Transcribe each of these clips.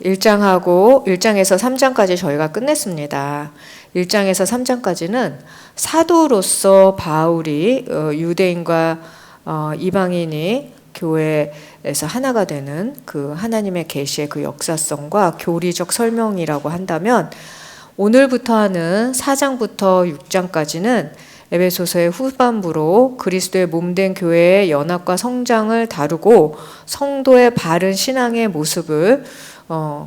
1장에서 3장까지 저희가 끝냈습니다. 1장에서 3장까지는 사도로서 바울이 유대인과 이방인이 교회에서 하나가 되는 그 하나님의 계시의 그 역사성과 교리적 설명이라고 한다면, 오늘부터 하는 4장부터 6장까지는 에베소서의 후반부로 그리스도의 몸된 교회의 연합과 성장을 다루고 성도의 바른 신앙의 모습을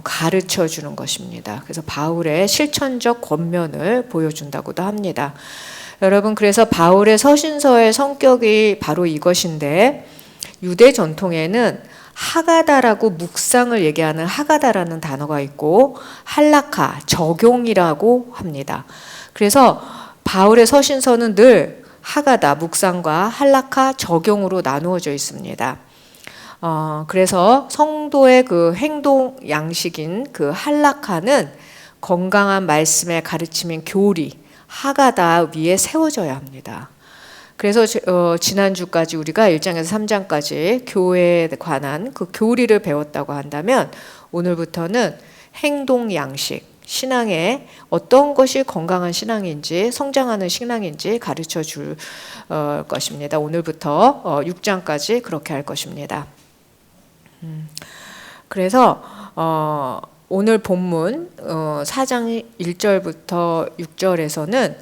가르쳐 주는 것입니다. 그래서 바울의 실천적 권면을 보여준다고도 합니다. 여러분, 그래서 바울의 서신서의 성격이 바로 이것인데, 유대 전통에는 하가다라고 묵상을 얘기하는 하가다라는 단어가 있고 할라카, 적용이라고 합니다. 그래서 바울의 서신서는 늘 하가다, 묵상과 할라카, 적용으로 나누어져 있습니다. 그래서 성도의 그 행동 양식인 그 할라카는 건강한 말씀의 가르침인 교리, 하가다 위에 세워져야 합니다. 그래서 지난주까지 우리가 1장에서 3장까지 교회에 관한 그 교리를 배웠다고 한다면, 오늘부터는 행동 양식, 신앙에 어떤 것이 건강한 신앙인지, 성장하는 신앙인지 가르쳐 줄 것입니다. 오늘부터 6장까지 그렇게 할 것입니다. 그래서 오늘 본문 4장 1절부터 6절에서는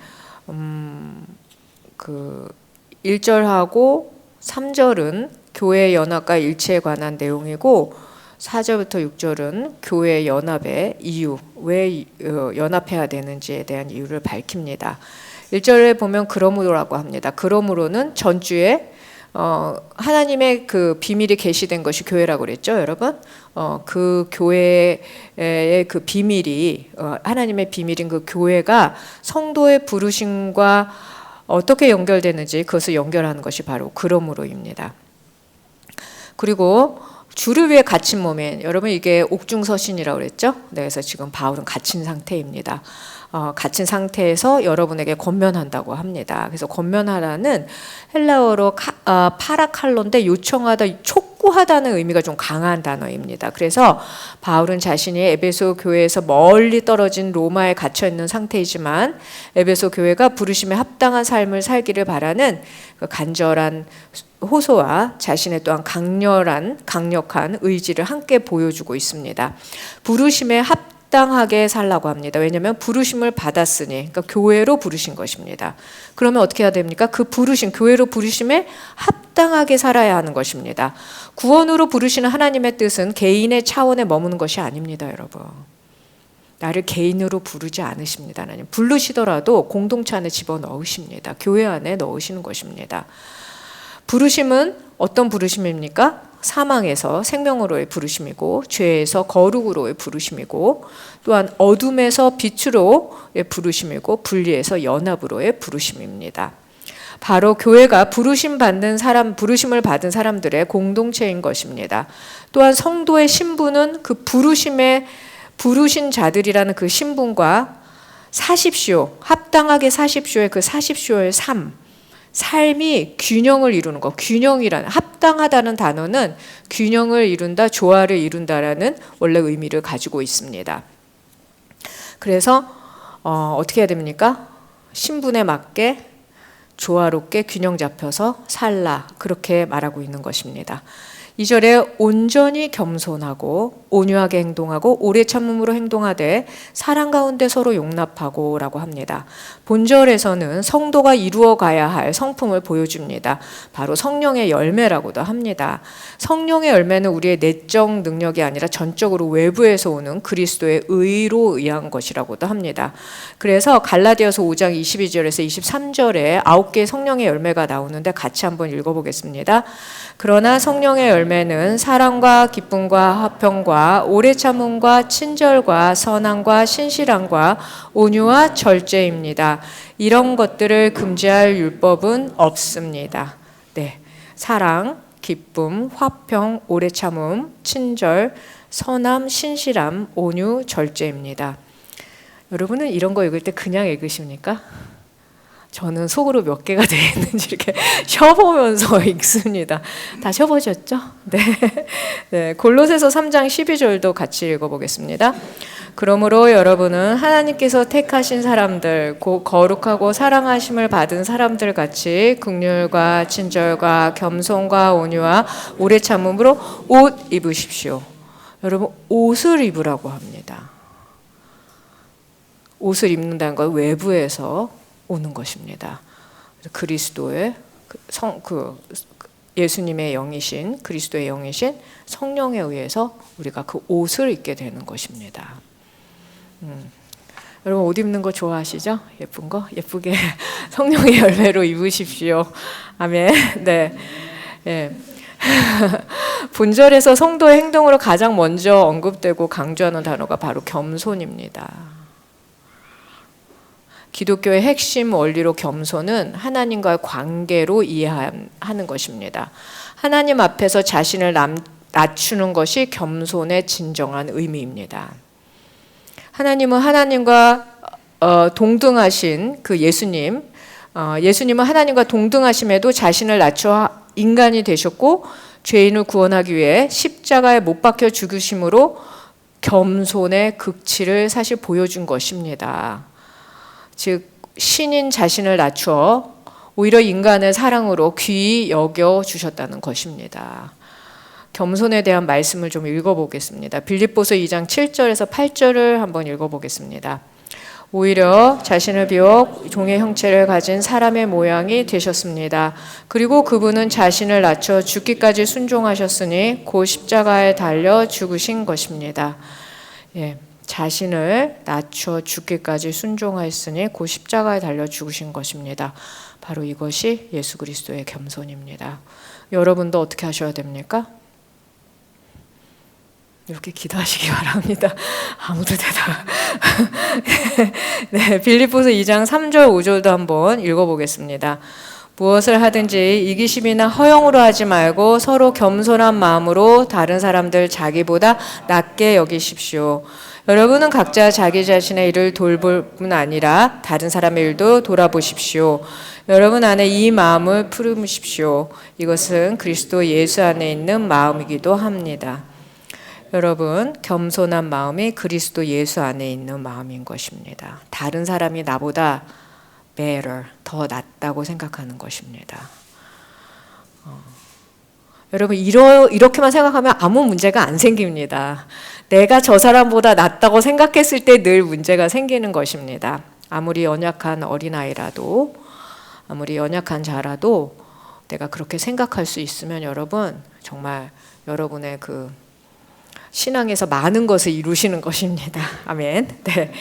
그 1절하고 3절은 교회 연합과 일체에 관한 내용이고, 4절부터 6절은 교회 연합의 이유, 왜 연합해야 되는지에 대한 이유를 밝힙니다. 1절에 보면 그러므로라고 합니다. 그러므로는 전주에 하나님의 그 비밀이 계시된 것이 교회라고 그랬죠, 여러분? 그 교회의 그 비밀이, 하나님의 비밀인 그 교회가 성도의 부르심과 어떻게 연결되는지 그것을 연결하는 것이 바로 그러므로입니다. 그리고 주를 위해 갇힌 몸에, 여러분 이게 옥중서신이라고 그랬죠? 네, 그래서 지금 바울은 갇힌 상태입니다. 갇힌 상태에서 여러분에게 권면한다고 합니다. 그래서 권면하라는 헬라어로 파라칼로인데 요청하다, 촉구하다는 의미가 좀 강한 단어입니다. 그래서 바울은 자신이 에베소 교회에서 멀리 떨어진 로마에 갇혀 있는 상태이지만 에베소 교회가 부르심에 합당한 삶을 살기를 바라는 그 간절한 호소와 자신의 또한 강력한 의지를 함께 보여주고 있습니다. 부르심에 합당하게 살라고 합니다. 왜냐하면 부르심을 받았으니, 그러니까 교회로 부르신 것입니다. 그러면 어떻게 해야 됩니까? 그 부르심, 교회로 부르심에 합당하게 살아야 하는 것입니다. 구원으로 부르시는 하나님의 뜻은 개인의 차원에 머무는 것이 아닙니다, 여러분. 나를 개인으로 부르지 않으십니다. 하나님 부르시더라도 공동체 안에 집어넣으십니다. 교회 안에 넣으시는 것입니다. 부르심은 어떤 부르심입니까? 사망에서 생명으로의 부르심이고, 죄에서 거룩으로의 부르심이고, 또한 어둠에서 빛으로의 부르심이고, 분리에서 연합으로의 부르심입니다. 바로 교회가 부르심을 받은 사람들의 공동체인 것입니다. 또한 성도의 신분은 그 부르신 자들이라는 그 신분과 사십시오, 합당하게 사십시오의 그 사십시오의 삶이 균형을 이루는 것. 균형이라는, 합당하다는 단어는 균형을 이룬다, 조화를 이룬다라는 원래 의미를 가지고 있습니다. 그래서 어떻게 해야 됩니까? 신분에 맞게 조화롭게 균형 잡혀서 살라, 그렇게 말하고 있는 것입니다. 2절에 온전히 겸손하고 온유하게 행동하고 오래 참음으로 행동하되 사랑 가운데 서로 용납하고 라고 합니다. 본절에서는 성도가 이루어가야 할 성품을 보여줍니다. 바로 성령의 열매라고도 합니다. 성령의 열매는 우리의 내적 능력이 아니라 전적으로 외부에서 오는 그리스도의 의로 의한 것이라고도 합니다. 그래서 갈라디아서 5장 22절에서 23절에 9개의 성령의 열매가 나오는데 같이 한번 읽어보겠습니다. 그러나 성령의 열매는 사랑과 기쁨과 화평과 오래 참음과 친절과 선함과 신실함과 온유와 절제입니다. 이런 것들을 금지할 율법은 없습니다. 네, 사랑, 기쁨, 화평, 오래 참음, 친절, 선함, 신실함, 온유, 절제입니다. 여러분은 이런 거 읽을 때 그냥 읽으십니까? 저는 속으로 몇 개가 되어 있는지 이렇게 쉬어보면서 읽습니다. 다 쉬어보셨죠? 네. 네. 골로새서 3장 12절도 같이 읽어보겠습니다. 그러므로 여러분은 하나님께서 택하신 사람들, 곧 거룩하고 사랑하심을 받은 사람들 같이 긍휼과 친절과 겸손과 온유와 오래 참음으로 옷 입으십시오. 여러분, 옷을 입으라고 합니다. 옷을 입는다는 건 외부에서 오는 것입니다. 그리스도의 예수님의 영이신 그리스도의 영이신 성령에 의해서 우리가 그 옷을 입게 되는 것입니다. 여러분 옷 입는 거 좋아하시죠? 예쁜 거 예쁘게 성령의 열매로 입으십시오. 아멘. 네. 네. 본절에서 성도의 행동으로 가장 먼저 언급되고 강조하는 단어가 바로 겸손입니다. 기독교의 핵심 원리로 겸손은 하나님과의 관계로 이해하는 것입니다. 하나님 앞에서 자신을 낮추는 것이 겸손의 진정한 의미입니다. 하나님은 하나님과 동등하신 그 예수님은 하나님과 동등하심에도 자신을 낮춰 인간이 되셨고 죄인을 구원하기 위해 십자가에 못 박혀 죽으심으로 겸손의 극치를 사실 보여준 것입니다. 즉 신인 자신을 낮추어 오히려 인간의 사랑으로 귀히 여겨 주셨다는 것입니다. 겸손에 대한 말씀을 좀 읽어보겠습니다. 빌립보서 2장 7절에서 8절을 한번 읽어보겠습니다. 오히려 자신을 비워 종의 형체를 가진 사람의 모양이 되셨습니다. 그리고 그분은 자신을 낮춰 죽기까지 순종하셨으니 곧 십자가에 달려 죽으신 것입니다. 예. 자신을 낮춰 죽기까지 순종하였으니 곧 십자가에 달려 죽으신 것입니다. 바로 이것이 예수 그리스도의 겸손입니다. 여러분도 어떻게 하셔야 됩니까? 이렇게 기도하시기 바랍니다. 아무도 대답. 네, 빌립보서 2장 3절 5절도 한번 읽어보겠습니다. 무엇을 하든지 이기심이나 허영으로 하지 말고 서로 겸손한 마음으로 다른 사람들 자기보다 낮게 여기십시오. 여러분은 각자 자기 자신의 일을 돌볼 뿐 아니라 다른 사람의 일도 돌아보십시오. 여러분 안에 이 마음을 품으십시오. 이것은 그리스도 예수 안에 있는 마음이기도 합니다. 여러분, 겸손한 마음이 그리스도 예수 안에 있는 마음인 것입니다. 다른 사람이 나보다 better, 더 낫다고 생각하는 것입니다. 여러분 이렇게만 생각하면 아무 문제가 안 생깁니다. 내가 저 사람보다 낫다고 생각했을 때 늘 문제가 생기는 것입니다. 아무리 연약한 어린아이라도 아무리 연약한 자라도 내가 그렇게 생각할 수 있으면 여러분 정말 여러분의 그 신앙에서 많은 것을 이루시는 것입니다. 아멘. 네.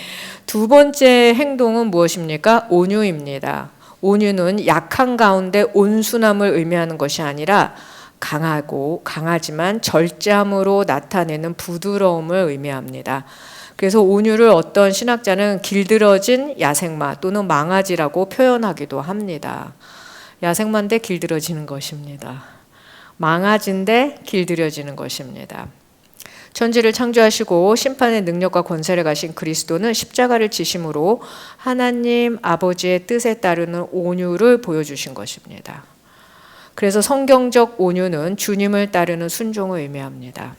두 번째 행동은 무엇입니까? 온유입니다. 온유는 약한 가운데 온순함을 의미하는 것이 아니라 강하지만 절제함으로 나타내는 부드러움을 의미합니다. 그래서 온유를 어떤 신학자는 길들어진 야생마 또는 망아지라고 표현하기도 합니다. 야생마인데 길들어지는 것입니다. 망아지인데 길들여지는 것입니다. 천지를 창조하시고 심판의 능력과 권세를 가신 그리스도는 십자가를 지심으로 하나님 아버지의 뜻에 따르는 온유를 보여주신 것입니다. 그래서 성경적 온유는 주님을 따르는 순종을 의미합니다.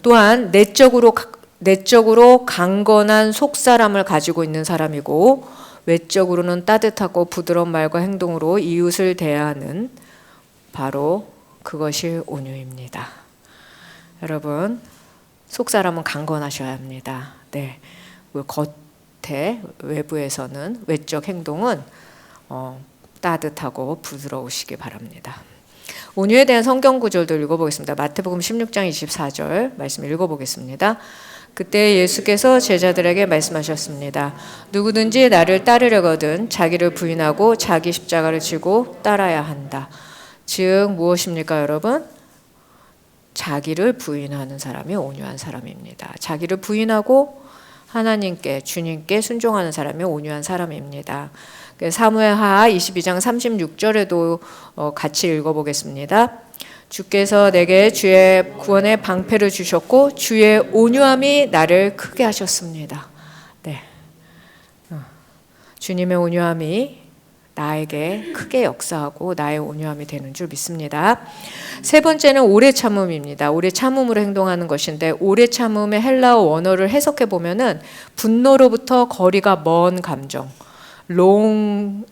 또한 내적으로 강건한 속사람을 가지고 있는 사람이고 외적으로는 따뜻하고 부드러운 말과 행동으로 이웃을 대하는 바로 그것이 온유입니다. 여러분, 속사람은 강건하셔야 합니다. 네, 겉에 외부에서는 외적 행동은 따뜻하고 부드러우시기 바랍니다. 온유에 대한 성경 구절도 읽어보겠습니다. 마태복음 16장 24절 말씀 읽어보겠습니다. 그때 예수께서 제자들에게 말씀하셨습니다. 누구든지 나를 따르려거든 자기를 부인하고 자기 십자가를 지고 따라야 한다. 즉 무엇입니까 여러분? 자기를 부인하는 사람이 온유한 사람입니다. 자기를 부인하고 하나님께 주님께 순종하는 사람이 온유한 사람입니다. 사무엘하 22장 36절에도 같이 읽어보겠습니다. 주께서 내게 주의 구원의 방패를 주셨고 주의 온유함이 나를 크게 하셨습니다. 네. 주님의 온유함이 나에게 크게 역사하고 나의 온유함이 되는 줄 믿습니다. 세 번째는 오래 참음입니다. 오래 참음으로 행동하는 것인데, 오래 참음의 헬라어 원어를 해석해 보면은 분노로부터 거리가 먼 감정, long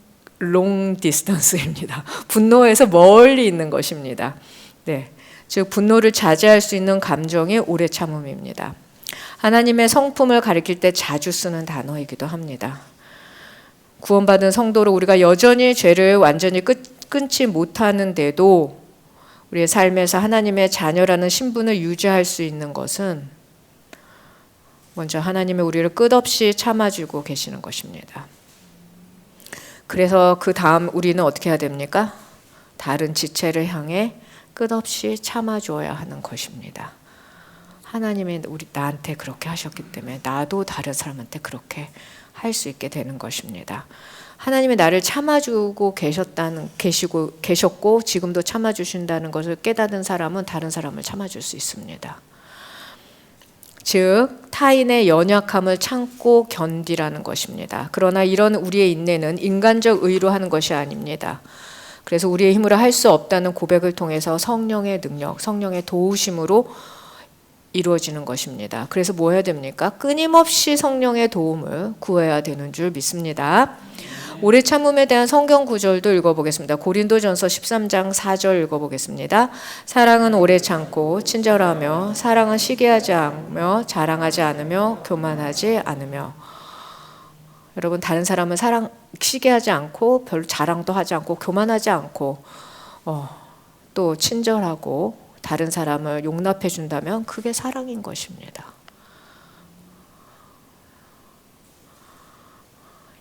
distance입니다. 분노에서 멀리 있는 것입니다. 네, 즉 분노를 자제할 수 있는 감정이 오래 참음입니다. 하나님의 성품을 가리킬 때 자주 쓰는 단어이기도 합니다. 구원받은 성도로 우리가 여전히 죄를 완전히 끊지 못하는데도 우리의 삶에서 하나님의 자녀라는 신분을 유지할 수 있는 것은 먼저 하나님의 우리를 끝없이 참아주고 계시는 것입니다. 그래서 그 다음 우리는 어떻게 해야 됩니까? 다른 지체를 향해 끝없이 참아줘야 하는 것입니다. 하나님이 나한테 그렇게 하셨기 때문에 나도 다른 사람한테 그렇게 할 수 있게 되는 것입니다. 하나님이 나를 참아주고 계셨고 지금도 참아주신다는 것을 깨닫는 사람은 다른 사람을 참아줄 수 있습니다. 즉 타인의 연약함을 참고 견디라는 것입니다. 그러나 이런 우리의 인내는 인간적 의로 하는 것이 아닙니다. 그래서 우리의 힘으로 할 수 없다는 고백을 통해서 성령의 능력, 성령의 도우심으로 이루어지는 것입니다. 그래서 뭐 해야 됩니까? 끊임없이 성령의 도움을 구해야 되는 줄 믿습니다. 오래 참음에 대한 성경 구절도 읽어보겠습니다. 고린도전서 13장 4절 읽어보겠습니다. 사랑은 오래 참고 친절하며, 사랑은 시기하지 않으며, 자랑하지 않으며, 교만하지 않으며. 여러분, 다른 사람은 시기하지 않고 별로 자랑도 하지 않고 교만하지 않고 또 친절하고 다른 사람을 용납해 준다면 그게 사랑인 것입니다.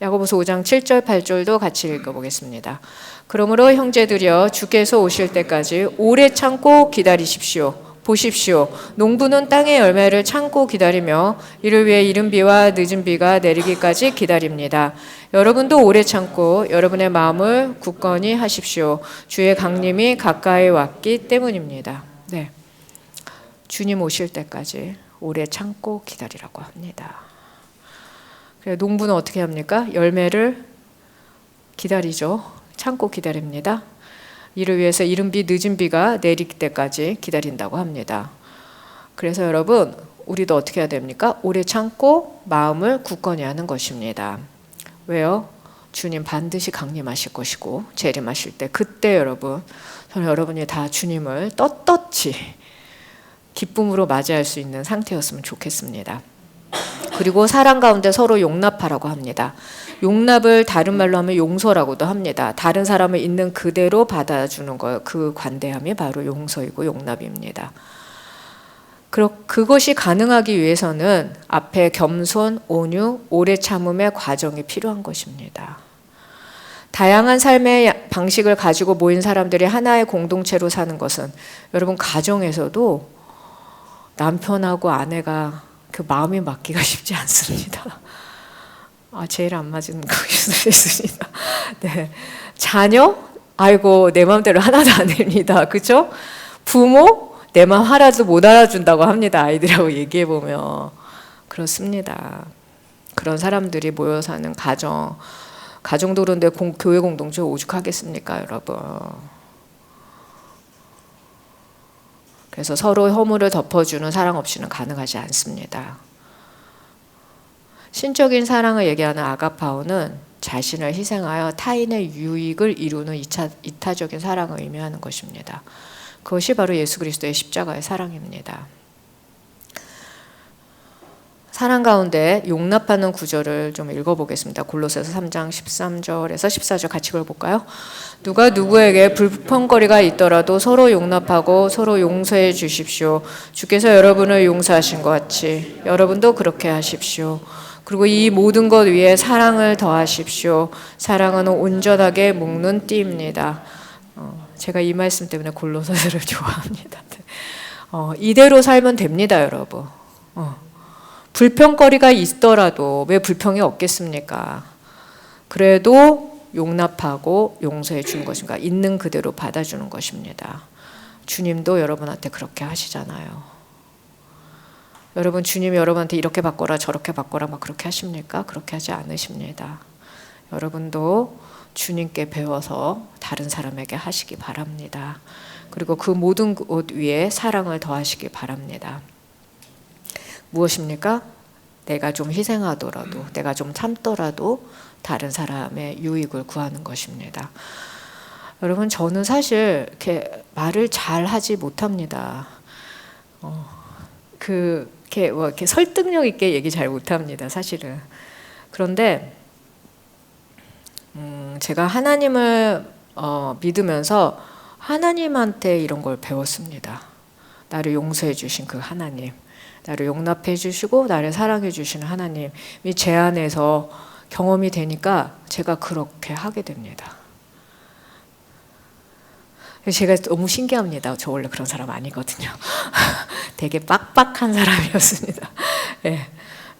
야고보서 5장 7절 8절도 같이 읽어보겠습니다. 그러므로 형제들이여 주께서 오실 때까지 오래 참고 기다리십시오. 보십시오. 농부는 땅의 열매를 참고 기다리며 이를 위해 이른 비와 늦은 비가 내리기까지 기다립니다. 여러분도 오래 참고 여러분의 마음을 굳건히 하십시오. 주의 강림이 가까이 왔기 때문입니다. 네, 주님 오실 때까지 오래 참고 기다리라고 합니다. 그래서 농부는 어떻게 합니까? 열매를 기다리죠. 참고 기다립니다. 이를 위해서 이른 비 늦은 비가 내릴 때까지 기다린다고 합니다. 그래서 여러분, 우리도 어떻게 해야 됩니까? 오래 참고 마음을 굳건히 하는 것입니다. 왜요? 주님 반드시 강림하실 것이고 재림하실 때 그때 저는 여러분이 다 주님을 떳떳이 기쁨으로 맞이할 수 있는 상태였으면 좋겠습니다. 그리고 사랑 가운데 서로 용납하라고 합니다. 용납을 다른 말로 하면 용서라고도 합니다. 다른 사람을 있는 그대로 받아주는 것, 그 관대함이 바로 용서이고 용납입니다. 그것이 가능하기 위해서는 앞에 겸손, 온유, 오래 참음의 과정이 필요한 것입니다. 다양한 삶의 방식을 가지고 모인 사람들이 하나의 공동체로 사는 것은 여러분 가정에서도 남편하고 아내가 그 마음이 맞기가 쉽지 않습니다. 제일 안 맞는 것이 있습니다. 네. 자녀? 아이고 내 마음대로 하나도 안 됩니다. 그렇죠? 부모? 내 마음 하나도 못 알아준다고 합니다. 아이들하고 얘기해보면. 그렇습니다. 그런 사람들이 모여 사는 가정도 그런데 교회 공동체 오죽하겠습니까, 여러분? 그래서 서로 허물을 덮어주는 사랑 없이는 가능하지 않습니다. 신적인 사랑을 얘기하는 아가파오는 자신을 희생하여 타인의 유익을 이루는 이타적인 사랑을 의미하는 것입니다. 그것이 바로 예수 그리스도의 십자가의 사랑입니다. 사랑 가운데 용납하는 구절을 좀 읽어보겠습니다. 골로새서 3장 13절에서 14절 같이 읽어볼까요? 누가 누구에게 불평거리가 있더라도 서로 용납하고 서로 용서해 주십시오. 주께서 여러분을 용서하신 것 같이 여러분도 그렇게 하십시오. 그리고 이 모든 것 위에 사랑을 더하십시오. 사랑은 온전하게 묶는 띠입니다. 제가 이 말씀 때문에 골로새서를 좋아합니다. 이대로 살면 됩니다, 여러분. 불평거리가 있더라도 왜 불평이 없겠습니까? 그래도 용납하고 용서해 주는 것인가? 있는 그대로 받아주는 것입니다. 주님도 여러분한테 그렇게 하시잖아요. 여러분, 주님이 여러분한테 이렇게 바꿔라 저렇게 바꿔라 막 그렇게 하십니까? 그렇게 하지 않으십니다. 여러분도 주님께 배워서 다른 사람에게 하시기 바랍니다. 그리고 그 모든 것 위에 사랑을 더하시기 바랍니다. 무엇입니까? 내가 좀 희생하더라도, 내가 좀 참더라도 다른 사람의 유익을 구하는 것입니다. 여러분, 저는 사실 이렇게 말을 잘 하지 못합니다. 이렇게 설득력 있게 얘기 잘 못합니다, 사실은. 그런데 제가 하나님을 믿으면서 하나님한테 이런 걸 배웠습니다. 나를 용서해 주신 그 하나님, 나를 용납해 주시고 나를 사랑해 주시는 하나님이 제 안에서 경험이 되니까 제가 그렇게 하게 됩니다. 제가 너무 신기합니다. 저 원래 그런 사람 아니거든요. 되게 빡빡한 사람이었습니다. 예,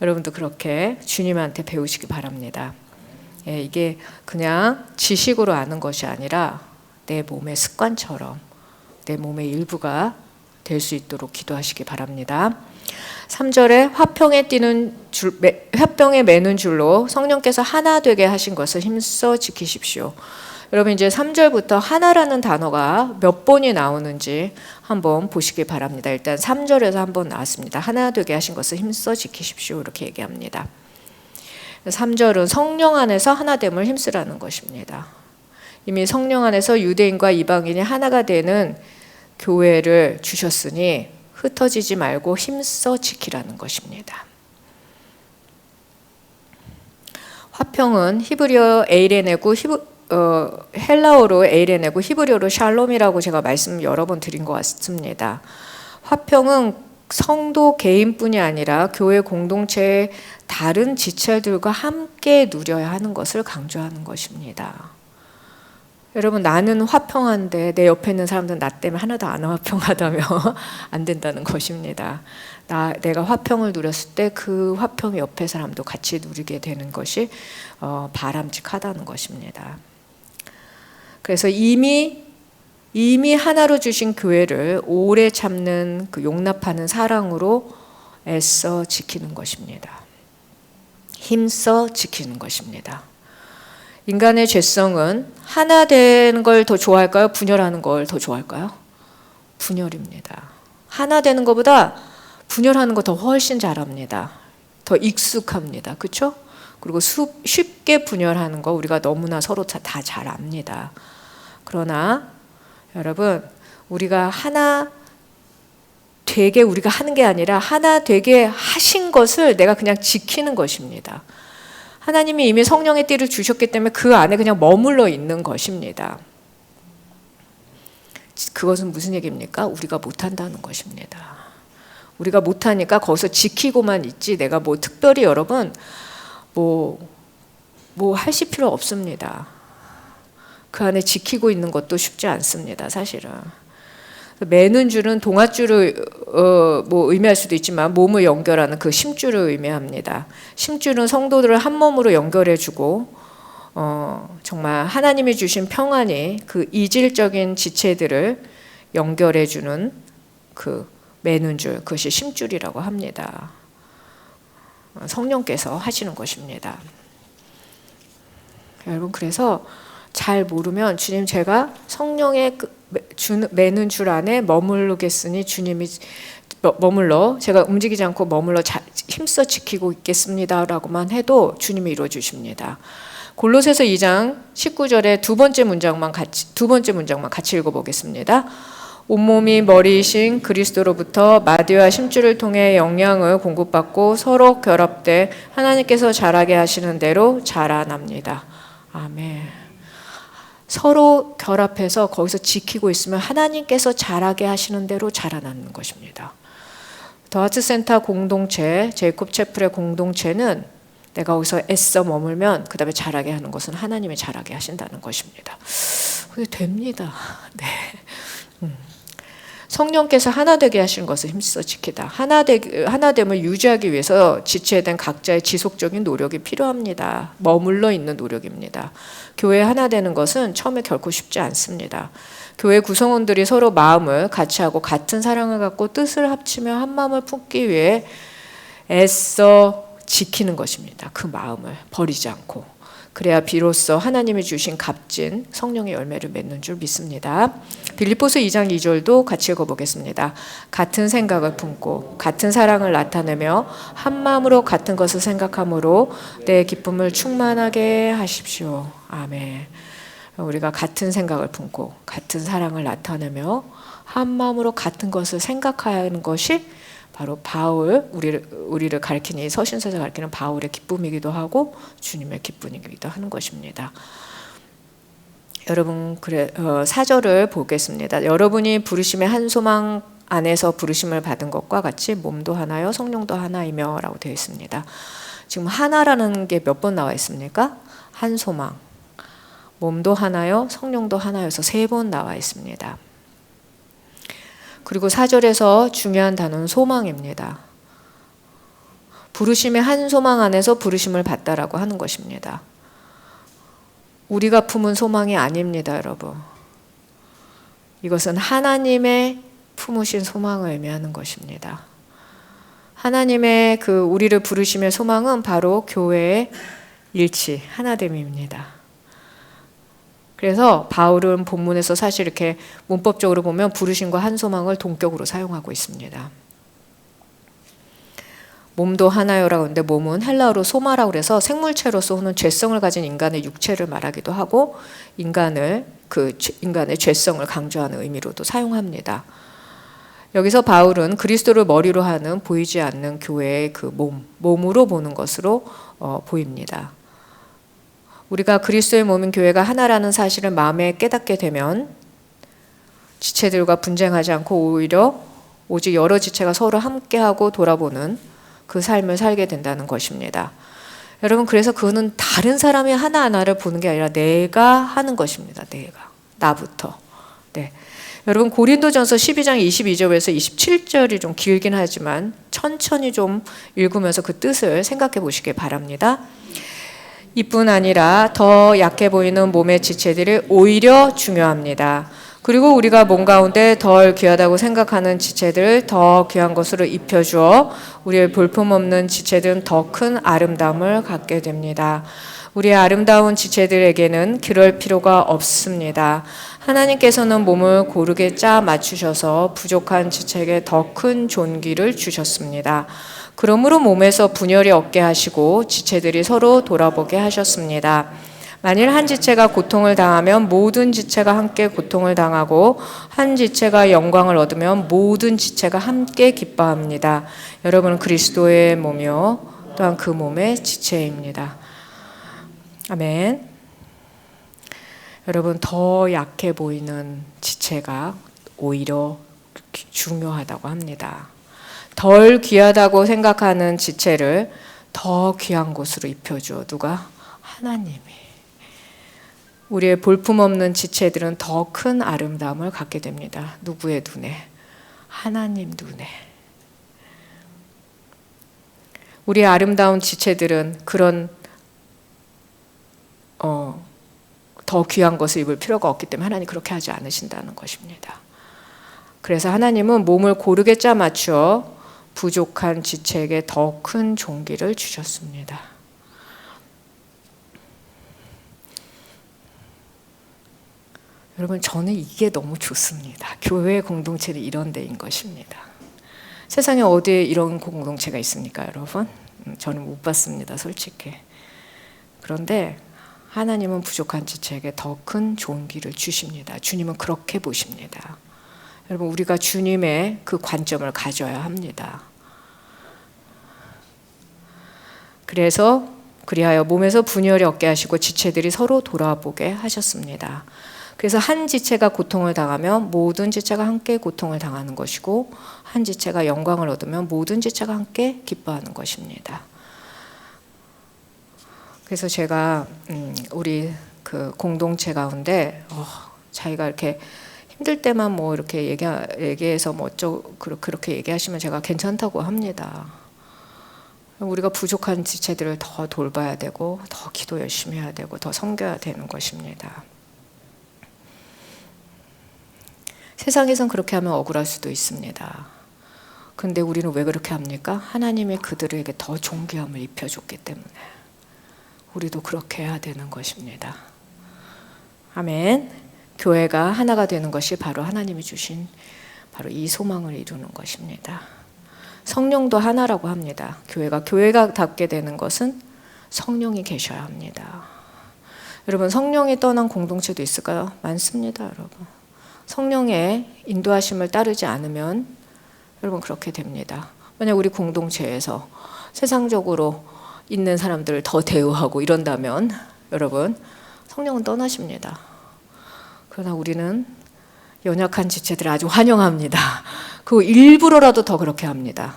여러분도 그렇게 주님한테 배우시기 바랍니다. 예, 이게 그냥 지식으로 아는 것이 아니라 내 몸의 습관처럼 내 몸의 일부가 될 수 있도록 기도하시기 바랍니다. 3절에 화평에 매는 줄로 성령께서 하나 되게 하신 것을 힘써 지키십시오. 여러분, 이제 3절부터 하나라는 단어가 몇 번이 나오는지 한번 보시기 바랍니다. 일단 3절에서 한번 나왔습니다. 하나 되게 하신 것을 힘써 지키십시오. 이렇게 얘기합니다. 3절은 성령 안에서 하나됨을 힘쓰라는 것입니다. 이미 성령 안에서 유대인과 이방인이 하나가 되는 교회를 주셨으니 흩어지지 말고 힘써 지키라는 것입니다. 화평은 히브리어 에이레네고 헬라어로 에이레네고 히브리어로 샬롬이라고 제가 말씀 여러 번 드린 것 같습니다. 화평은 성도 개인뿐이 아니라 교회 공동체의 다른 지체들과 함께 누려야 하는 것을 강조하는 것입니다. 여러분, 나는 화평한데 내 옆에 있는 사람들은 나 때문에 하나도 안 화평하다면 안 된다는 것입니다. 내가 화평을 누렸을 때 그 화평 옆에 사람도 같이 누리게 되는 것이 바람직하다는 것입니다. 그래서 이미 하나로 주신 교회를 오래 참는 그 용납하는 사랑으로 애써 지키는 것입니다. 힘써 지키는 것입니다. 인간의 죄성은 하나 되는 걸 더 좋아할까요? 분열하는 걸 더 좋아할까요? 분열입니다. 하나 되는 것보다 분열하는 거 더 훨씬 잘합니다. 더 익숙합니다. 그렇죠? 그리고 쉽게 분열하는 거 우리가 너무나 서로 다 잘 압니다. 그러나 여러분, 우리가 하나 되게 우리가 하는 게 아니라 하나 되게 하신 것을 내가 그냥 지키는 것입니다. 하나님이 이미 성령의 띠를 주셨기 때문에 그 안에 그냥 머물러 있는 것입니다. 그것은 무슨 얘기입니까? 우리가 못한다는 것입니다. 우리가 못하니까 거기서 지키고만 있지 내가 뭐 특별히 여러분 뭐 하실 필요 없습니다. 그 안에 지키고 있는 것도 쉽지 않습니다. 사실은. 매는 줄은 동아줄을 의미할 수도 있지만 몸을 연결하는 그 심줄을 의미합니다. 심줄은 성도들을 한 몸으로 연결해주고 정말 하나님이 주신 평안이 그 이질적인 지체들을 연결해주는 그 매는 줄, 그것이 심줄이라고 합니다. 성령께서 하시는 것입니다. 여러분, 그래서 잘 모르면 주님, 제가 성령의 매는 줄 안에 머무르겠으니 주님이 머물러 제가 움직이지 않고 머물러 힘써 지키고 있겠습니다 라고만 해도 주님이 이루어 주십니다. 골로새서 2장 19절에 두 번째 문장만 같이 읽어보겠습니다. 온몸이 머리이신 그리스도로부터 마디와 심줄을 통해 영양을 공급받고 서로 결합돼 하나님께서 자라게 하시는 대로 자라납니다. 아멘. 서로 결합해서 거기서 지키고 있으면 하나님께서 자라게 하시는 대로 자라나는 것입니다. 더 하트센터 공동체, 제이콥 채플의 공동체는 내가 거기서 애써 머물면 그 다음에 자라게 하는 것은 하나님이 자라게 하신다는 것입니다. 그게 됩니다. 네. 성령께서 하나 되게 하신 것을 힘써 지키다. 하나됨을 유지하기 위해서 지체된 각자의 지속적인 노력이 필요합니다. 머물러 있는 노력입니다. 교회 하나 되는 것은 처음에 결코 쉽지 않습니다. 교회 구성원들이 서로 마음을 같이 하고 같은 사랑을 갖고 뜻을 합치며 한 마음을 품기 위해 애써 지키는 것입니다. 그 마음을 버리지 않고. 그래야 비로소 하나님이 주신 값진 성령의 열매를 맺는 줄 믿습니다. 빌립보서 2장 2절도 같이 읽어보겠습니다. 같은 생각을 품고 같은 사랑을 나타내며 한 마음으로 같은 것을 생각함으로 내 기쁨을 충만하게 하십시오. 아멘. 우리가 같은 생각을 품고 같은 사랑을 나타내며 한 마음으로 같은 것을 생각하는 것이 바로 바울, 우리를 가리키는, 서신서에서 가리키는 바울의 기쁨이기도 하고 주님의 기쁨이기도 하는 것입니다. 여러분, 4절을 보겠습니다. 여러분이 부르심의 한 소망 안에서 부르심을 받은 것과 같이 몸도 하나요 성령도 하나이며 라고 되어 있습니다. 지금 하나라는 게 몇 번 나와 있습니까? 한 소망, 몸도 하나요 성령도 하나여서 3번 나와 있습니다. 그리고 4절에서 중요한 단어는 소망입니다. 부르심의 한 소망 안에서 부르심을 받다라고 하는 것입니다. 우리가 품은 소망이 아닙니다, 여러분. 이것은 하나님의 품으신 소망을 의미하는 것입니다. 하나님의 우리를 부르심의 소망은 바로 교회의 일치, 하나됨입니다. 그래서 바울은 본문에서 사실 이렇게 문법적으로 보면 부르심과 한 소망을 동격으로 사용하고 있습니다. 몸도 하나요라고 하는데 몸은 헬라어로 소마라고 해서 생물체로서 오는 죄성을 가진 인간의 육체를 말하기도 하고 인간의 죄성을 강조하는 의미로도 사용합니다. 여기서 바울은 그리스도를 머리로 하는 보이지 않는 교회의 몸으로 보는 것으로 보입니다. 우리가 그리스도의 몸인 교회가 하나라는 사실을 마음에 깨닫게 되면 지체들과 분쟁하지 않고 오직 여러 지체가 서로 함께하고 돌아보는 그 삶을 살게 된다는 것입니다. 여러분, 그래서 그거는 다른 사람이 하나하나를 보는 게 아니라 내가 하는 것입니다. 나부터. 네. 여러분, 고린도전서 12장 22절에서 27절이 좀 길긴 하지만 천천히 좀 읽으면서 그 뜻을 생각해 보시기 바랍니다. 이뿐 아니라 더 약해 보이는 몸의 지체들이 오히려 중요합니다. 그리고 우리가 몸 가운데 덜 귀하다고 생각하는 지체들을 더 귀한 것으로 입혀주어 우리의 볼품없는 지체들은 더 큰 아름다움을 갖게 됩니다. 우리의 아름다운 지체들에게는 그럴 필요가 없습니다. 하나님께서는 몸을 고르게 짜 맞추셔서 부족한 지체에게 더 큰 존귀를 주셨습니다. 그러므로 몸에서 분열이 없게 하시고 지체들이 서로 돌아보게 하셨습니다. 만일 한 지체가 고통을 당하면 모든 지체가 함께 고통을 당하고 한 지체가 영광을 얻으면 모든 지체가 함께 기뻐합니다. 여러분은 그리스도의 몸이요 또한 그 몸의 지체입니다. 아멘. 여러분, 더 약해 보이는 지체가 오히려 중요하다고 합니다. 덜 귀하다고 생각하는 지체를 더 귀한 곳으로 입혀줘. 누가? 하나님이. 우리의 볼품없는 지체들은 더 큰 아름다움을 갖게 됩니다. 누구의 눈에? 하나님 눈에. 우리의 아름다운 지체들은 그런 더 귀한 것을 입을 필요가 없기 때문에 하나님 그렇게 하지 않으신다는 것입니다. 그래서 하나님은 몸을 고르게 짜 맞추어 부족한 지체에게 더 큰 존귀를 주셨습니다. 여러분, 저는 이게 너무 좋습니다. 교회 공동체는 이런 데인 것입니다. 세상에 어디에 이런 공동체가 있습니까, 여러분? 저는 못 봤습니다, 솔직히. 그런데 하나님은 부족한 지체에게 더 큰 존귀를 주십니다. 주님은 그렇게 보십니다. 여러분, 우리가 주님의 그 관점을 가져야 합니다. 그리하여 몸에서 분열이 없게 하시고 지체들이 서로 돌아보게 하셨습니다. 그래서 한 지체가 고통을 당하면 모든 지체가 함께 고통을 당하는 것이고 한 지체가 영광을 얻으면 모든 지체가 함께 기뻐하는 것입니다. 그래서 제가 우리 그 공동체 가운데 자기가 이렇게 힘들 때만 뭐 이렇게 얘기해서 뭐 어쩌고 그렇게 얘기하시면 제가 괜찮다고 합니다. 우리가 부족한 지체들을 더 돌봐야 되고 더 기도 열심히 해야 되고 더 섬겨야 되는 것입니다. 세상에선 그렇게 하면 억울할 수도 있습니다. 그런데 우리는 왜 그렇게 합니까? 하나님이 그들에게 더 존귀함을 입혀줬기 때문에. 우리도 그렇게 해야 되는 것입니다. 아멘. 교회가 하나가 되는 것이 바로 하나님이 주신 바로 이 소망을 이루는 것입니다. 성령도 하나라고 합니다. 교회가 닿게 되는 것은 성령이 계셔야 합니다. 여러분, 성령이 떠난 공동체도 있을까요? 많습니다, 여러분. 성령의 인도하심을 따르지 않으면 여러분 그렇게 됩니다. 만약 우리 공동체에서 세상적으로 있는 사람들을 더 대우하고 이런다면 여러분 성령은 떠나십니다. 그러나 우리는 연약한 지체들을 아주 환영합니다. 그 일부러라도 더 그렇게 합니다.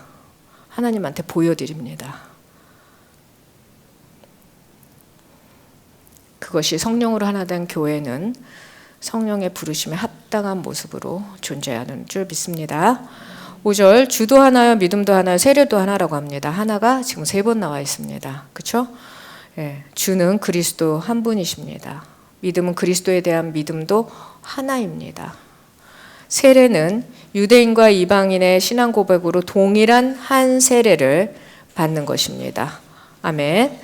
하나님한테 보여드립니다. 그것이 성령으로 하나 된 교회는 성령의 부르심에 합당한 모습으로 존재하는 줄 믿습니다. 5절, 주도 하나요, 믿음도 하나요, 세례도 하나라고 합니다. 하나가 지금 3번 나와 있습니다. 그렇죠? 예, 주는 그리스도 한 분이십니다. 믿음은 그리스도에 대한 믿음도 하나입니다. 세례는 유대인과 이방인의 신앙 고백으로 동일한 한 세례를 받는 것입니다. 아멘.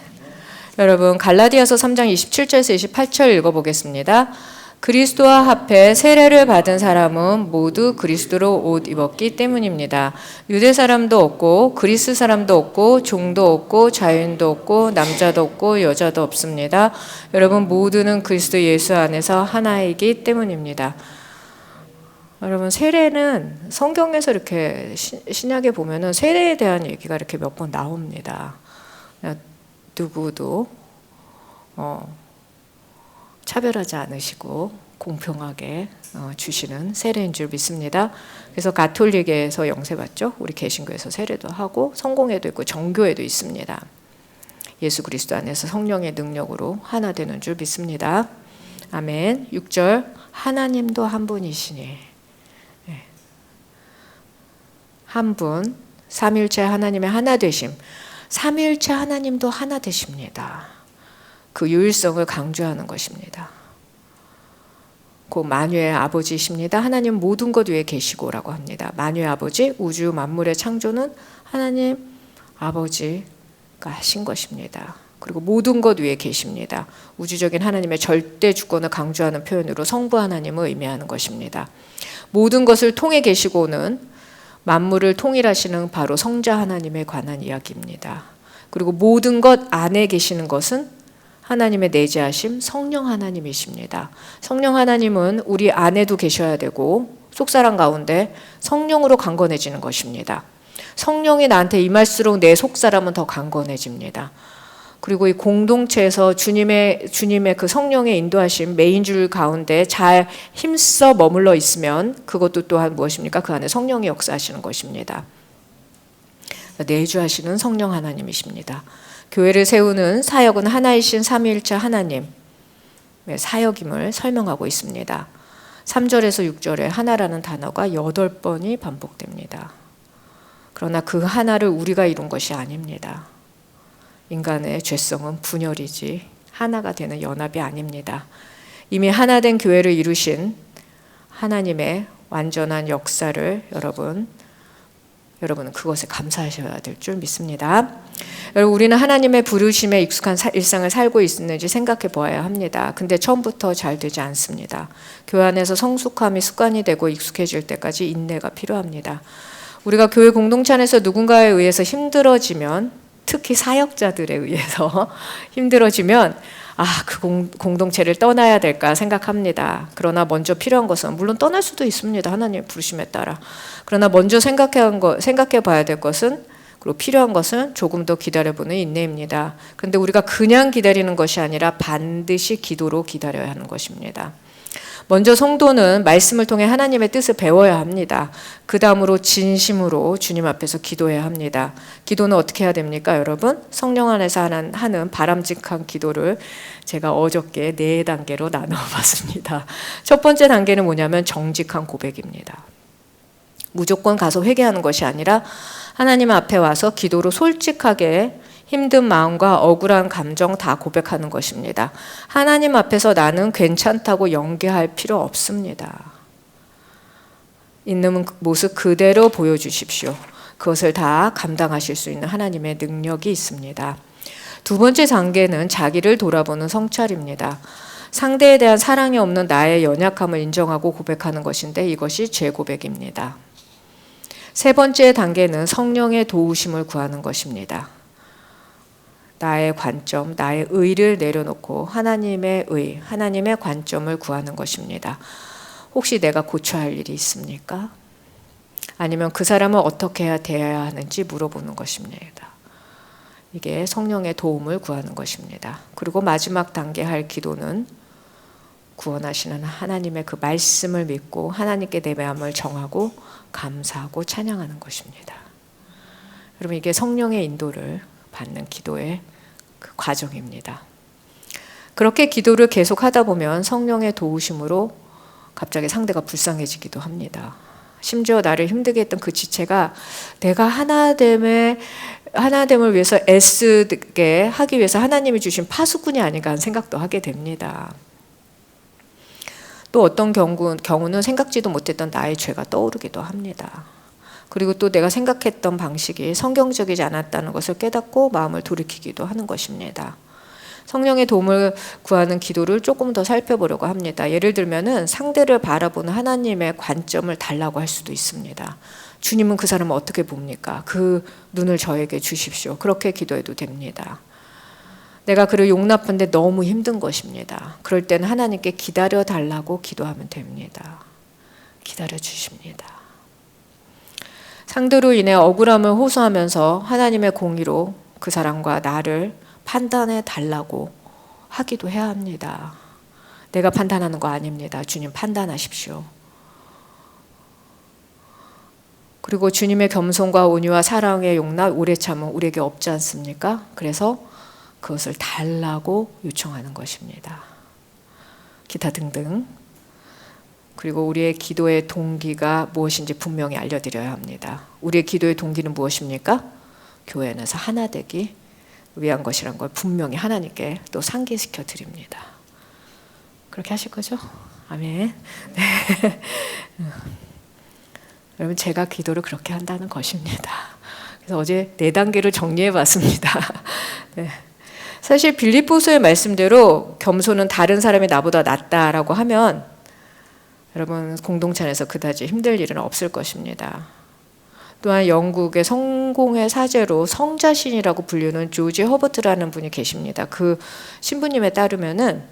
여러분, 갈라디아서 3장 27절에서 28절 읽어보겠습니다. 그리스도와 합해 세례를 받은 사람은 모두 그리스도로 옷 입었기 때문입니다. 유대 사람도 없고 그리스 사람도 없고 종도 없고 자유인도 없고 남자도 없고 여자도 없습니다. 여러분 모두는 그리스도 예수 안에서 하나이기 때문입니다. 여러분, 세례는 성경에서 이렇게 신약에 보면은 세례에 대한 얘기가 이렇게 몇 번 나옵니다. 누구도 차별하지 않으시고 공평하게 주시는 세례인 줄 믿습니다. 그래서 가톨릭에서 영세받죠. 우리 개신교에서 세례도 하고 성공회도 있고 정교회도 있습니다. 예수 그리스도 안에서 성령의 능력으로 하나 되는 줄 믿습니다. 아멘. 6절, 하나님도 한 분이시니 한 분, 삼위일체 하나님의 하나 되심, 삼위일체 하나님도 하나 되십니다. 그 유일성을 강조하는 것입니다. 그 만유의 아버지이십니다. 하나님 모든 것 위에 계시고라고 합니다. 만유의 아버지, 우주 만물의 창조는 하나님 아버지가 하신 것입니다. 그리고 모든 것 위에 계십니다. 우주적인 하나님의 절대 주권을 강조하는 표현으로 성부 하나님을 의미하는 것입니다. 모든 것을 통해 계시고는 만물을 통일하시는 바로 성자 하나님에 관한 이야기입니다. 그리고 모든 것 안에 계시는 것은 하나님의 내재하심 성령 하나님이십니다. 성령 하나님은 우리 안에도 계셔야 되고 속사람 가운데 성령으로 강건해지는 것입니다. 성령이 나한테 임할수록 내 속사람은 더 강건해집니다. 그리고 이 공동체에서 주님의 그 성령의 인도하심 메인 줄 가운데 잘 힘써 머물러 있으면 그것도 또한 무엇입니까? 그 안에 성령이 역사하시는 것입니다. 내주하시는 성령 하나님이십니다. 교회를 세우는 사역은 하나이신 삼위일체 하나님의 사역임을 설명하고 있습니다. 3절에서 6절에 하나라는 단어가 8번이 반복됩니다. 그러나 그 하나를 우리가 이룬 것이 아닙니다. 인간의 죄성은 분열이지 하나가 되는 연합이 아닙니다. 이미 하나 된 교회를 이루신 하나님의 완전한 역사를 여러분은 그것에 감사하셔야 될 줄 믿습니다. 여러분, 우리는 하나님의 부르심에 익숙한 일상을 살고 있는지 생각해 보아야 합니다. 근데 처음부터 잘 되지 않습니다. 교회 안에서 성숙함이 습관이 되고 익숙해질 때까지 인내가 필요합니다. 우리가 교회 공동체 안에서 누군가에 의해서 힘들어지면, 특히 사역자들에 의해서 힘들어지면 그 공동체를 떠나야 될까 생각합니다. 그러나 먼저 필요한 것은 물론 떠날 수도 있습니다. 하나님의 부르심에 따라. 그러나 먼저 생각해 봐야 될 것은, 그리고 필요한 것은 조금 더 기다려보는 인내입니다. 그런데 우리가 그냥 기다리는 것이 아니라 반드시 기도로 기다려야 하는 것입니다. 먼저 성도는 말씀을 통해 하나님의 뜻을 배워야 합니다. 그 다음으로 진심으로 주님 앞에서 기도해야 합니다. 기도는 어떻게 해야 됩니까, 여러분? 성령 안에서 하는 바람직한 기도를 제가 어저께 4단계로 나눠봤습니다. 첫 번째 단계는 뭐냐면 정직한 고백입니다. 무조건 가서 회개하는 것이 아니라 하나님 앞에 와서 기도로 솔직하게 힘든 마음과 억울한 감정 다 고백하는 것입니다. 하나님 앞에서 나는 괜찮다고 연기할 필요 없습니다. 있는 모습 그대로 보여주십시오. 그것을 다 감당하실 수 있는 하나님의 능력이 있습니다. 두 번째 단계는 자기를 돌아보는 성찰입니다. 상대에 대한 사랑이 없는 나의 연약함을 인정하고 고백하는 것인데 이것이 죄고백입니다. 세 번째 단계는 성령의 도우심을 구하는 것입니다. 나의 관점, 나의 의를 내려놓고 하나님의 의, 하나님의 관점을 구하는 것입니다. 혹시 내가 고쳐야 할 일이 있습니까? 아니면 그 사람을 어떻게 해야 대해야 하는지 물어보는 것입니다. 이게 성령의 도움을 구하는 것입니다. 그리고 마지막 단계 할 기도는 구원하시는 하나님의 그 말씀을 믿고 하나님께 내 마음을 정하고 감사하고 찬양하는 것입니다. 여러분, 이게 성령의 인도를 받는 기도의 그 과정입니다. 그렇게 기도를 계속 하다 보면 성령의 도우심으로 갑자기 상대가 불쌍해지기도 합니다. 심지어 나를 힘들게 했던 그 지체가 내가 하나됨을 위해서 애쓰게 하기 위해서 하나님이 주신 파수꾼이 아닌가 하는 생각도 하게 됩니다. 또 어떤 경우는 생각지도 못했던 나의 죄가 떠오르기도 합니다. 그리고 또 내가 생각했던 방식이 성경적이지 않았다는 것을 깨닫고 마음을 돌이키기도 하는 것입니다. 성령의 도움을 구하는 기도를 조금 더 살펴보려고 합니다. 예를 들면은 상대를 바라보는 하나님의 관점을 달라고 할 수도 있습니다. 주님은 그 사람을 어떻게 봅니까? 그 눈을 저에게 주십시오. 그렇게 기도해도 됩니다. 내가 그를 용납하는데 너무 힘든 것입니다. 그럴 때는 하나님께 기다려 달라고 기도하면 됩니다. 기다려 주십니다. 상대로 인해 억울함을 호소하면서 하나님의 공의로 그 사람과 나를 판단해 달라고 하기도 해야 합니다. 내가 판단하는 거 아닙니다. 주님 판단하십시오. 그리고 주님의 겸손과 온유와 사랑의 용납, 오래 참음 우리에게 없지 않습니까? 그래서 그것을 달라고 요청하는 것입니다. 기타 등등. 그리고 우리의 기도의 동기가 무엇인지 분명히 알려드려야 합니다. 우리의 기도의 동기는 무엇입니까? 교회 안에서 하나 되기 위한 것이란 걸 분명히 하나님께 또 상기시켜 드립니다. 그렇게 하실 거죠? 아멘. 네. 여러분, 제가 기도를 그렇게 한다는 것입니다. 그래서 어제 4단계를 정리해 봤습니다. 네. 사실 빌립보서의 말씀대로 겸손은 다른 사람이 나보다 낫다라고 하면 여러분 공동체 안에서 그다지 힘들 일은 없을 것입니다. 또한 영국의 성공의 사제로 성자신이라고 불리는 조지 허버트라는 분이 계십니다. 그 신부님에 따르면은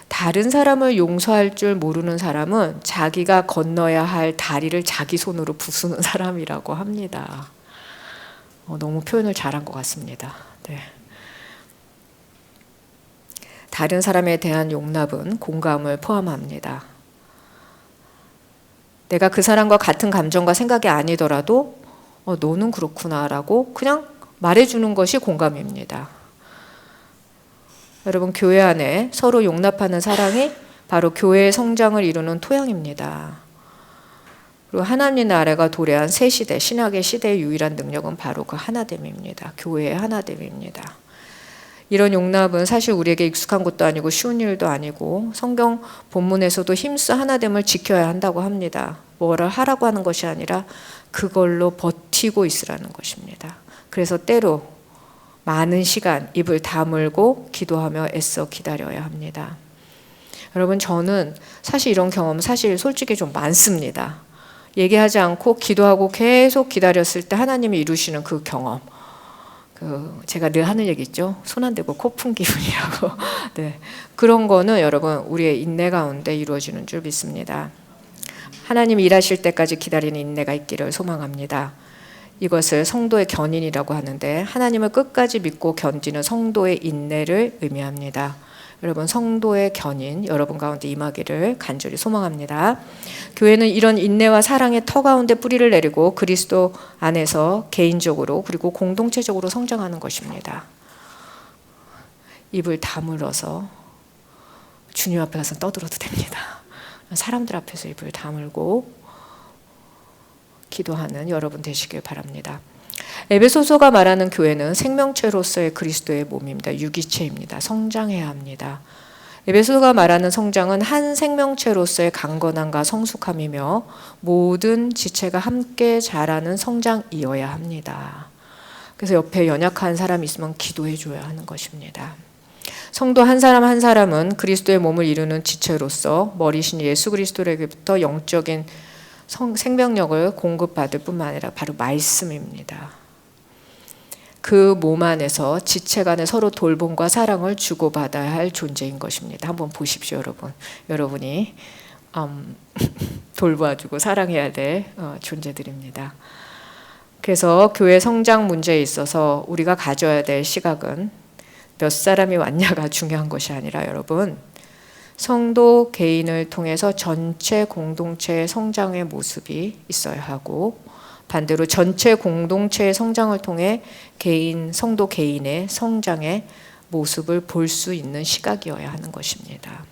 다른 사람을 용서할 줄 모르는 사람은 자기가 건너야 할 다리를 자기 손으로 부수는 사람이라고 합니다. 너무 표현을 잘한 것 같습니다. 네. 다른 사람에 대한 용납은 공감을 포함합니다. 내가 그 사람과 같은 감정과 생각이 아니더라도 너는 그렇구나라고 그냥 말해주는 것이 공감입니다. 여러분, 교회 안에 서로 용납하는 사랑이 바로 교회의 성장을 이루는 토양입니다. 그리고 하나님 나라가 도래한 새 시대, 신약의 시대의 유일한 능력은 바로 그 하나됨입니다. 교회의 하나됨입니다. 이런 용납은 사실 우리에게 익숙한 것도 아니고 쉬운 일도 아니고 성경 본문에서도 힘써 하나됨을 지켜야 한다고 합니다. 뭐를 하라고 하는 것이 아니라 그걸로 버티고 있으라는 것입니다. 그래서 때로 많은 시간 입을 다물고 기도하며 애써 기다려야 합니다. 여러분, 저는 사실 이런 경험 사실 솔직히 좀 많습니다. 얘기하지 않고 기도하고 계속 기다렸을 때 하나님이 이루시는 그 경험. 제가 늘 하는 얘기 있죠. 손 안 대고 코 푼 기분이라고. 네. 그런 거는 여러분 우리의 인내 가운데 이루어지는 줄 믿습니다. 하나님 일하실 때까지 기다리는 인내가 있기를 소망합니다. 이것을 성도의 견인이라고 하는데 하나님을 끝까지 믿고 견디는 성도의 인내를 의미합니다. 여러분, 성도의 견인 여러분 가운데 임하기를 간절히 소망합니다. 교회는 이런 인내와 사랑의 터 가운데 뿌리를 내리고 그리스도 안에서 개인적으로 그리고 공동체적으로 성장하는 것입니다. 입을 다물어서 주님 앞에 가서 떠들어도 됩니다. 사람들 앞에서 입을 다물고 기도하는 여러분 되시길 바랍니다. 에베소서가 말하는 교회는 생명체로서의 그리스도의 몸입니다. 유기체입니다. 성장해야 합니다. 에베소서가 말하는 성장은 한 생명체로서의 강건함과 성숙함이며 모든 지체가 함께 자라는 성장이어야 합니다. 그래서 옆에 연약한 사람이 있으면 기도해 줘야 하는 것입니다. 성도 한 사람 한 사람은 그리스도의 몸을 이루는 지체로서 머리신 예수 그리스도에게부터 영적인 생명력을 공급받을 뿐만 아니라 바로 말씀입니다. 그 몸 안에서 지체 간에 서로 돌봄과 사랑을 주고받아야 할 존재인 것입니다. 한번 보십시오, 여러분. 여러분이 돌봐주고 사랑해야 될 존재들입니다. 그래서 교회 성장 문제에 있어서 우리가 가져야 될 시각은 몇 사람이 왔냐가 중요한 것이 아니라 여러분, 성도 개인을 통해서 전체 공동체의 성장의 모습이 있어야 하고 반대로 전체 공동체의 성장을 통해 성도 개인의 성장의 모습을 볼 수 있는 시각이어야 하는 것입니다.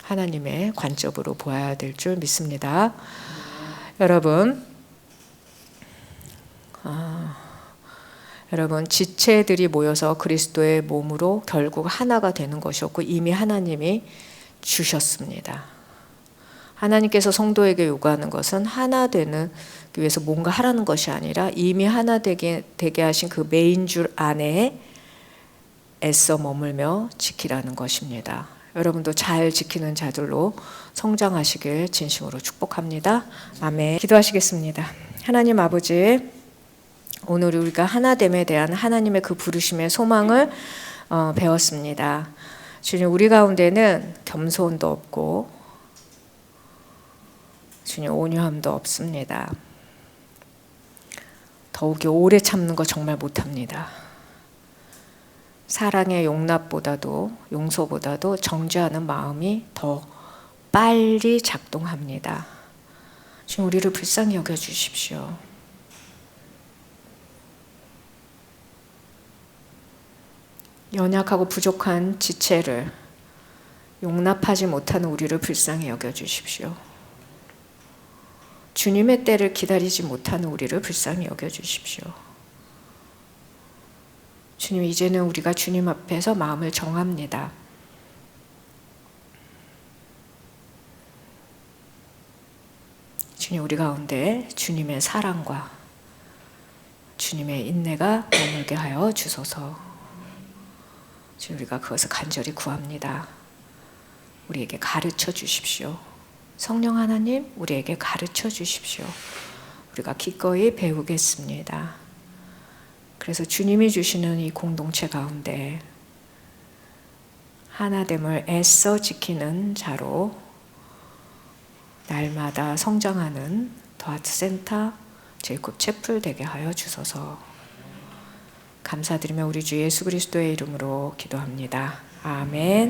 하나님의 관점으로 보아야 될 줄 믿습니다. 여러분, 지체들이 모여서 그리스도의 몸으로 결국 하나가 되는 것이었고 이미 하나님이 주셨습니다. 하나님께서 성도에게 요구하는 것은 하나 되는 위해서 뭔가 하라는 것이 아니라 이미 하나 되게 하신 그 메인 줄 안에 애써 머물며 지키라는 것입니다. 여러분도 잘 지키는 자들로 성장하시길 진심으로 축복합니다. 아멘. 기도하시겠습니다. 하나님 아버지, 오늘 우리가 하나됨에 대한 하나님의 그 부르심의 소망을 배웠습니다. 주님, 우리 가운데는 겸손도 없고 주님 온유함도 없습니다. 더욱이 오래 참는 거 정말 못합니다. 사랑의 용서보다도 정죄하는 마음이 더 빨리 작동합니다. 주님, 우리를 불쌍히 여겨주십시오. 연약하고 부족한 지체를 용납하지 못하는 우리를 불쌍히 여겨주십시오. 주님의 때를 기다리지 못하는 우리를 불쌍히 여겨주십시오. 주님, 이제는 우리가 주님 앞에서 마음을 정합니다. 주님, 우리 가운데 주님의 사랑과 주님의 인내가 머물게 하여 주소서. 주님, 우리가 그것을 간절히 구합니다. 우리에게 가르쳐 주십시오. 성령 하나님, 우리에게 가르쳐 주십시오. 우리가 기꺼이 배우겠습니다. 그래서 주님이 주시는 이 공동체 가운데 하나됨을 애써 지키는 자로 날마다 성장하는 더하트센터 제이콥 채플 되게 하여 주소서. 감사드리며 우리 주 예수 그리스도의 이름으로 기도합니다. 아멘.